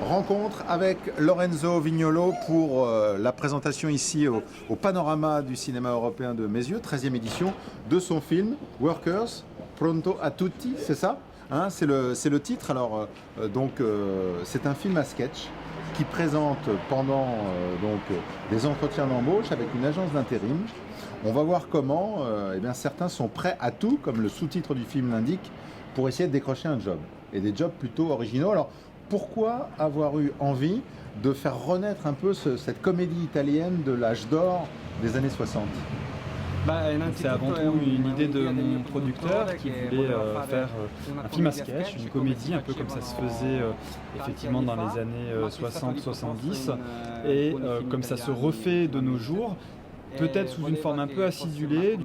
Rencontre avec Lorenzo Vignolo pour la présentation ici au Panorama du cinéma européen de Messieux, 13e édition de son film Workers, Pronto a Tutti, c'est ça hein, c'est le titre. Alors, c'est un film à sketch qui présente pendant des entretiens d'embauche avec une agence d'intérim. On va voir comment certains sont prêts à tout, comme le sous-titre du film l'indique, pour essayer de décrocher un job. Et des jobs plutôt originaux. Alors, pourquoi avoir eu envie de faire renaître un peu cette comédie italienne de l'âge d'or des années 60 ? C'est avant tout une idée de mon producteur qui voulait faire un film à sketch, une comédie, un peu comme ça se faisait effectivement dans les années 60-70. Et comme ça se refait de nos jours, peut-être sous une forme un peu acidulée.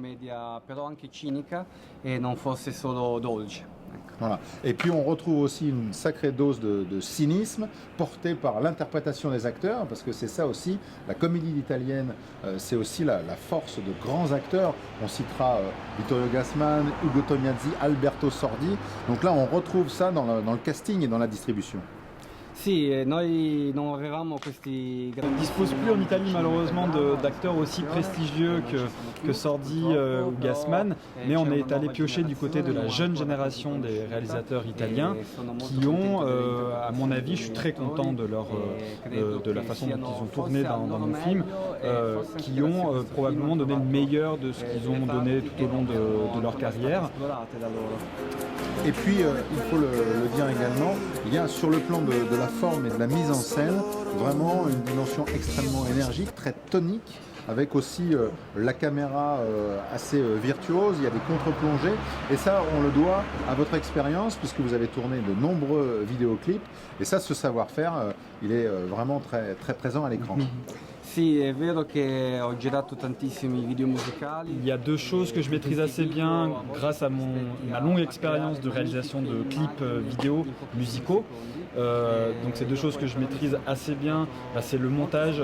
Voilà. Et puis on retrouve aussi une sacrée dose de cynisme portée par l'interprétation des acteurs, parce que c'est ça aussi, la comédie italienne, c'est aussi la force de grands acteurs. On citera Vittorio Gassman, Ugo Tognazzi, Alberto Sordi. Donc là on retrouve ça dans le casting et dans la distribution. On ne dispose plus en Italie malheureusement d'acteurs aussi prestigieux que Sordi ou Gassman, mais on est allé piocher du côté de la jeune génération des réalisateurs italiens qui ont, à mon avis, je suis très content de la façon dont ils ont tourné dans mon film, qui ont probablement donné le meilleur de ce qu'ils ont donné tout au long de leur carrière. Et puis, il faut le dire également, il y a sur le plan de la forme et de la mise en scène, vraiment une dimension extrêmement énergique, très tonique, avec aussi la caméra assez virtuose, il y a des contre-plongées, et ça, on le doit à votre expérience, puisque vous avez tourné de nombreux vidéoclips, et ça, ce savoir-faire, il est vraiment très, très présent à l'écran. Il y a deux choses que je maîtrise assez bien grâce à ma longue expérience de réalisation de clips vidéo musicaux. Donc c'est deux choses que je maîtrise assez bien, c'est le montage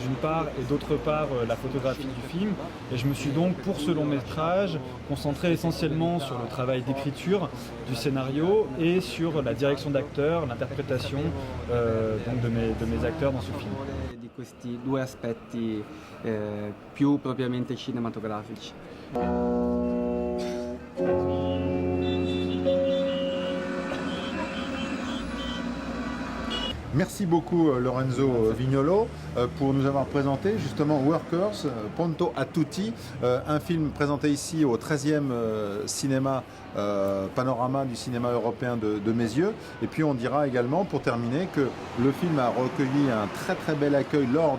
d'une part et d'autre part la photographie du film. Et je me suis donc pour ce long métrage concentré essentiellement sur le travail d'écriture du scénario et sur la direction d'acteurs, l'interprétation de mes acteurs dans ce film. Di questi due aspetti più propriamente cinematografici. Merci beaucoup Lorenzo Vignolo pour nous avoir présenté justement Workers, Pronto a Tutti, un film présenté ici au 13e cinéma Panorama du cinéma européen de Messieux. Et puis on dira également pour terminer que le film a recueilli un très très bel accueil lors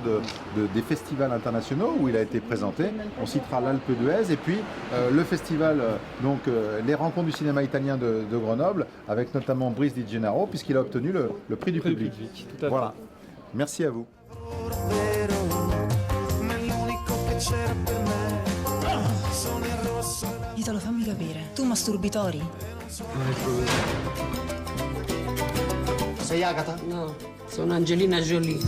des festivals internationaux où il a été présenté. On citera l'Alpe d'Huez et puis le festival, les rencontres du cinéma italien de Grenoble avec notamment Brice Di Gennaro puisqu'il a obtenu le prix du public. Tout à voilà. Merci à vous. Italo, fammi capire. Tu masturbi tori? Sei Agatha? No, sono Angelina Jolie.